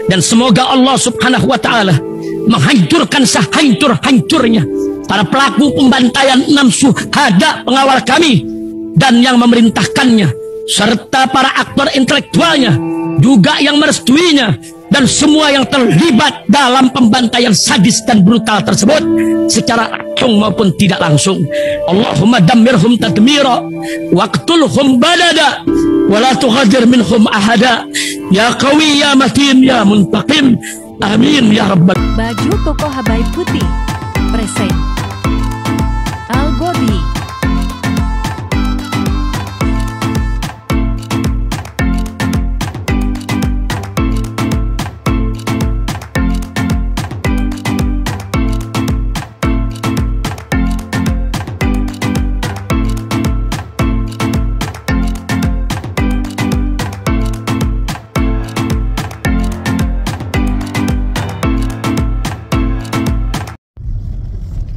Dan semoga Allah subhanahu wa ta'ala menghancurkan sehancur-hancurnya para pelaku pembantaian 6 syuhada pengawal kami dan yang memerintahkannya, serta para aktor intelektualnya juga yang merestuinya, dan semua yang terlibat dalam pembantaian sadis dan brutal tersebut secara langsung maupun tidak langsung. Allahumma dammirhum tadmira waqtulhum badada wala tughadir minhum ahada ya qawi ya matin ya muntaqim amin ya rabbal. Baju koko Habaib putih present Al Godi.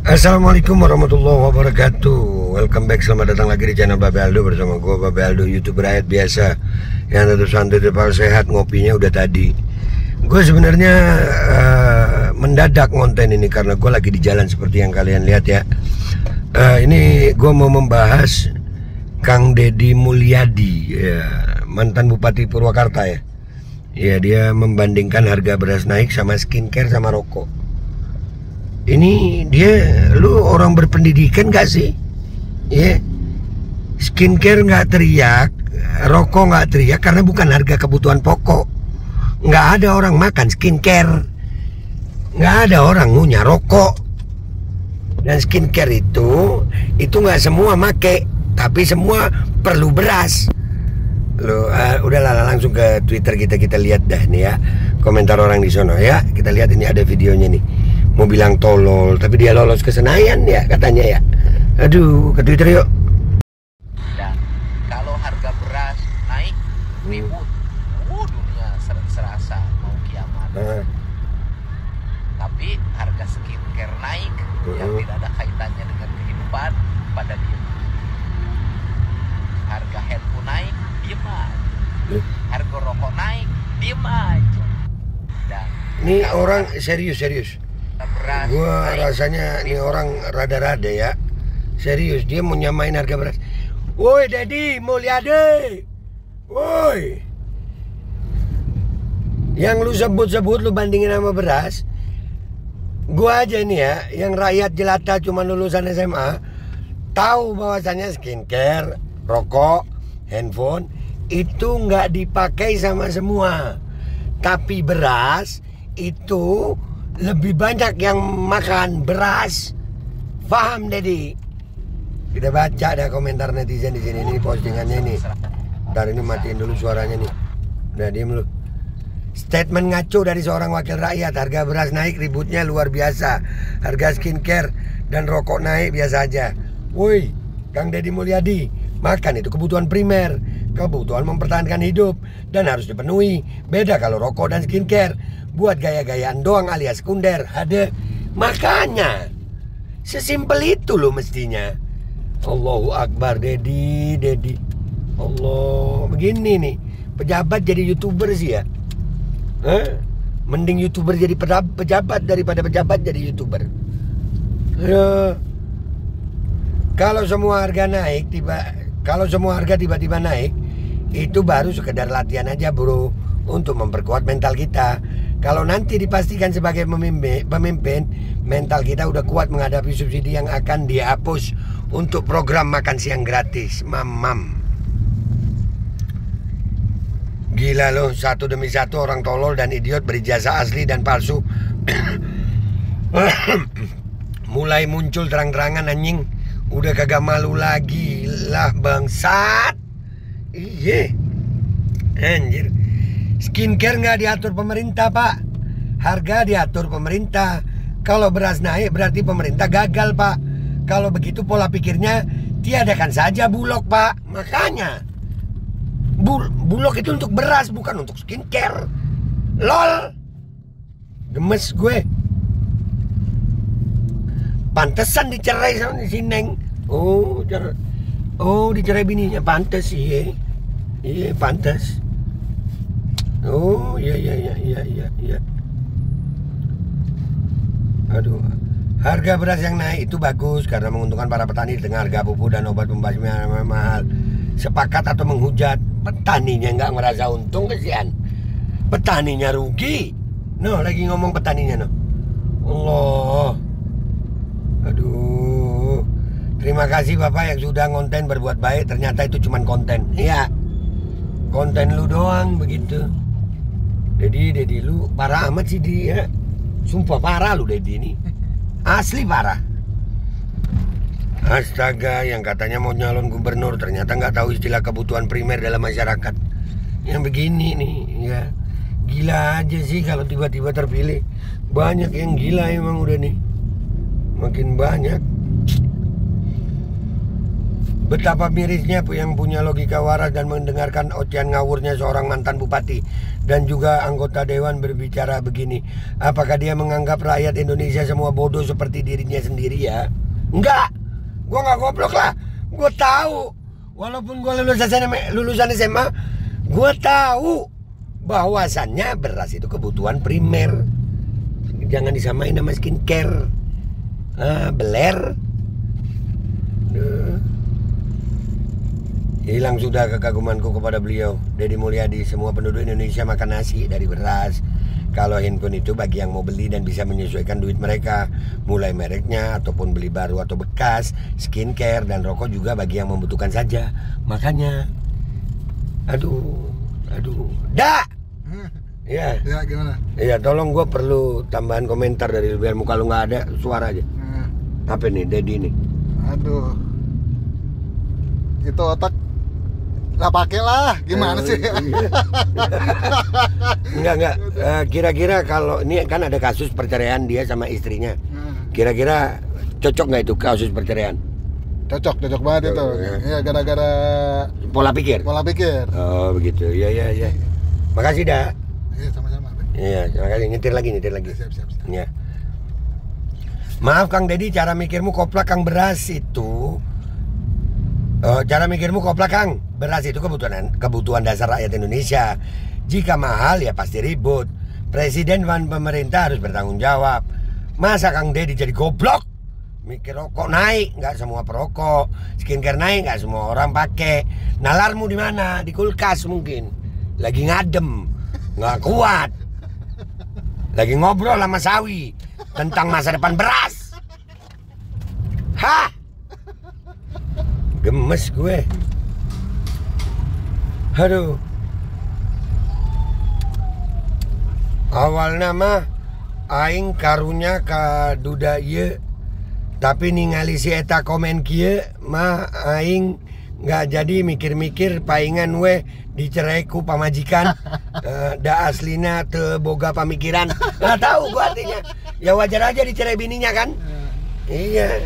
Assalamualaikum warahmatullahi wabarakatuh. Welcome back, selamat datang lagi di channel Babe Aldo bersama gue Babe Aldo, YouTuber rakyat biasa yang tetap santai, tetap sehat. Ngopinya udah tadi. Gue sebenarnya mendadak konten ini karena gue lagi di jalan seperti yang kalian lihat ya. Ini gue mau membahas Kang Deddy Mulyadi ya, mantan Bupati Purwakarta ya. Ya, dia membandingkan harga beras naik sama skincare sama rokok. Ini dia, lu orang berpendidikan gak sih? Ya, skincare gak teriak, rokok gak teriak karena bukan harga kebutuhan pokok. Gak ada orang makan skincare, gak ada orang ngunyah rokok. Dan skincare itu gak semua make, tapi semua perlu beras. Lu udahlah, langsung ke Twitter kita lihat dah nih ya, komentar orang di sono ya. Kita lihat, ini ada videonya nih. Mau bilang tolol, tapi dia lolos ke Senayan ya katanya ya. Aduh, ke Twitter yuk. Dan kalau harga beras naik, ribut, dunia serasa mau kiamat. Tapi harga skincare naik, yang tidak ada kaitannya dengan kehidupan, pada diem. Harga handphone naik, diem aja. Harga rokok naik, diem aja. Dan ini orang serius. Gue rasanya ini orang rada-rada ya. Serius, dia mau nyamain harga beras. Woi Deddy Mulyadi, woi, yang lu sebut-sebut lu bandingin sama beras. Gue aja nih ya, yang rakyat jelata cuma lulusan SMA, tahu bahwasannya skincare, rokok, handphone itu nggak dipakai sama semua. Tapi beras itu lebih banyak yang makan beras. Paham, Deddy? Kita baca ada komentar netizen di sini. Ini postingannya ini. Ntar ini matiin dulu suaranya nih. Udah diem lu. Statement ngaco dari seorang wakil rakyat. Harga beras naik, ributnya luar biasa. Harga skincare dan rokok naik biasa aja. Woi, Kang Deddy Mulyadi, makan itu kebutuhan primer, kebutuhan mempertahankan hidup dan harus dipenuhi. Beda kalau rokok dan skincare, buat gaya-gayaan doang alias sekunder. Ada makanya sesimpel itu loh mestinya. Allahu Akbar. Deddy Allah, begini nih pejabat jadi YouTuber sih ya. Mending YouTuber jadi pejabat daripada pejabat jadi YouTuber. Kalau semua harga naik tiba-tiba naik, itu baru sekedar latihan aja bro, untuk memperkuat mental kita. Kalau nanti dipastikan sebagai pemimpin, mental kita udah kuat menghadapi subsidi yang akan dihapus untuk program makan siang gratis. Mam. Gila loh, satu demi satu orang tolol dan idiot berijazah asli dan palsu mulai muncul terang-terangan anjing. Udah kagak malu lagi lah bangsat. Iya anjir. Skincare nggak diatur pemerintah pak, harga diatur pemerintah. Kalau beras naik berarti pemerintah gagal pak. Kalau begitu pola pikirnya, tiadakan saja Bulog pak. Makanya Bulog itu untuk beras bukan untuk skincare. Lol, gemes gue. Pantesan dicerai sama si Neng. Dicerai bininya, pantes iya. Iya pantes. Oh, iya. Aduh. Harga beras yang naik itu bagus karena menguntungkan para petani dengan harga pupuk dan obat pembasmi yang mahal. Sepakat atau menghujat, petaninya nggak merasa untung, kesian. Petaninya rugi. No, lagi ngomong petaninya no. Allah. Aduh. Terima kasih Bapak yang sudah ngonten berbuat baik. Ternyata itu cuman konten. Iya. Konten lu doang begitu. Dedi lu parah amat sih dia. Sumpah parah lu Dedi ini. Asli parah. Astaga, yang katanya mau nyalon gubernur ternyata nggak tahu istilah kebutuhan primer dalam masyarakat. Yang begini nih, ya gila aja sih kalau tiba-tiba terpilih. Banyak yang gila emang udah nih. Makin banyak. Betapa mirisnya yang punya logika waras dan mendengarkan ocehan ngawurnya seorang mantan bupati dan juga anggota dewan berbicara begini. Apakah dia menganggap rakyat Indonesia semua bodoh seperti dirinya sendiri ya? Enggak, gue nggak goblok lah. Gue tahu, walaupun gue lulusan SMA, gue tahu bahwasannya beras itu kebutuhan primer. Jangan disamain sama skincare. Beler. Hilang sudah kekagumanku kepada beliau, Deddy Mulyadi. Semua penduduk Indonesia makan nasi dari beras. Kalau handphone itu bagi yang mau beli dan bisa menyesuaikan duit mereka, mulai mereknya ataupun beli baru atau bekas, skincare dan rokok juga bagi yang membutuhkan saja. Makanya, aduh, dah. Ya. Ya gimana? Iya, tolong gue perlu tambahan komentar dari lu biar muka lu nggak ada suara aja. Apa nih, Deddy nih? Aduh, itu otak nggak pakai lah, gimana sih? Enggak. Kira-kira kalau ini kan ada kasus perceraian dia sama istrinya. Kira-kira cocok nggak itu kasus perceraian? Cocok banget itu. Iya, gara-gara Pola pikir. Oh begitu. Iya. Makasih dah. Iya, sama-sama. Iya, terima kasih. Nyetir lagi. Siap. Iya. Maaf Kang Deddy, cara mikirmu koplak Kang. Beras itu beras itu kebutuhan dasar rakyat Indonesia. Jika mahal ya pasti ribut. Presiden dan pemerintah harus bertanggung jawab. Masa Kang Deddy jadi goblok? Mikir rokok naik, nggak semua perokok. Skincare naik, nggak semua orang pakai. Nalarmu di mana? Di kulkas mungkin. Lagi ngadem, nggak kuat. Lagi ngobrol sama Sawi tentang masa depan beras. Hah? Gemes gue. Aduh. Awalnya mah aing karunya ka duda ieu, tapi ningali si eta komen kieu mah aing nggak jadi mikir-mikir paingan we dicerai ku pamajikan. Da aslina teu boga pamikiran. Nggak tahu gua artinya. Ya wajar aja dicerai bininya kan? Iya.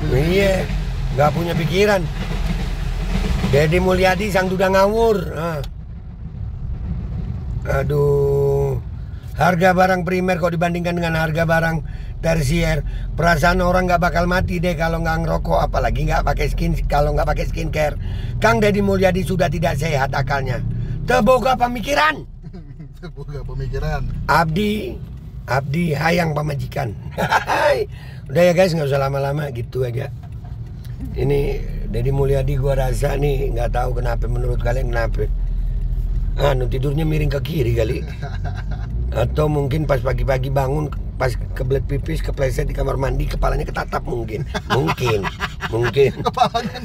Iya, nggak punya pikiran. Deddy Mulyadi sang duda ngawur. Aduh, harga barang primer kok dibandingkan dengan harga barang tersier. Perasaan orang nggak bakal mati deh kalau nggak ngerokok, apalagi nggak pakai skincare. Kang Deddy Mulyadi sudah tidak sehat akalnya. Teboga pemikiran. Abdi hayang pamajikan. Udah ya guys, nggak usah lama-lama, gitu aja. Ini Deddy Mulyadi gua rasa nih nggak tahu kenapa, menurut kalian kenapa? Tidurnya miring ke kiri kali. Atau mungkin pas pagi-pagi bangun, pas kebelet pipis, kepleset di kamar mandi, kepalanya ketatap mungkin. Kepalanya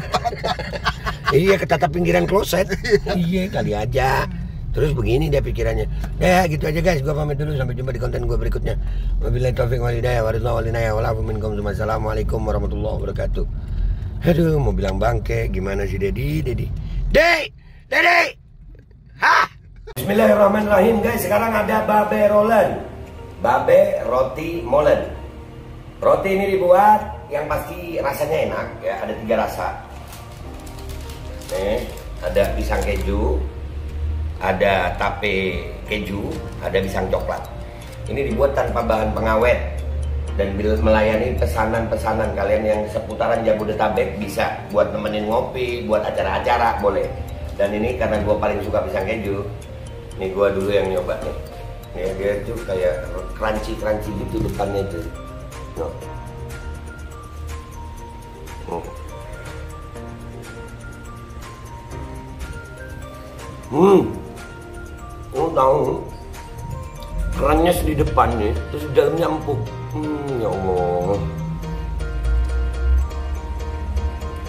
Iya, ketatap pinggiran kloset. Iya, kali aja. Terus begini dia pikirannya. Ya gitu aja guys, gua pamit dulu, sampai jumpa di konten gua berikutnya. Wabillahi taufiq wal hidayah, wassalamualaikum warahmatullahi wabarakatuh. Aduh, mau bilang bangke, gimana sih Deddy? Hah? Bismillahirrahmanirrahim guys, sekarang ada babe roti molen. Roti ini dibuat yang pasti rasanya enak ya, ada 3 rasa. Ada pisang keju, ada tape keju, ada pisang coklat. Ini dibuat tanpa bahan pengawet dan melayani pesanan-pesanan kalian yang seputaran Jabodetabek. Bisa buat nemenin ngopi, buat acara-acara boleh. Dan ini karena gue paling suka pisang keju. Nih gue dulu yang nyoba nih. Nih dia tuh kayak crunchy gitu depannya tuh. No. Lu tahu kerannya di depan nih, terus di dalamnya empuk. Ya Allah.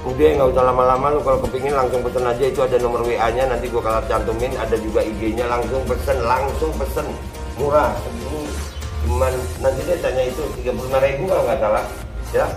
Udah nggak usah lama-lama, lu kalau kepingin langsung pesen aja, itu ada nomor WA-nya, nanti gua kalau cantumin, ada juga IG-nya, langsung pesen, murah. Cuman nanti dia tanya itu 35.000 kalau nggak salah, ya.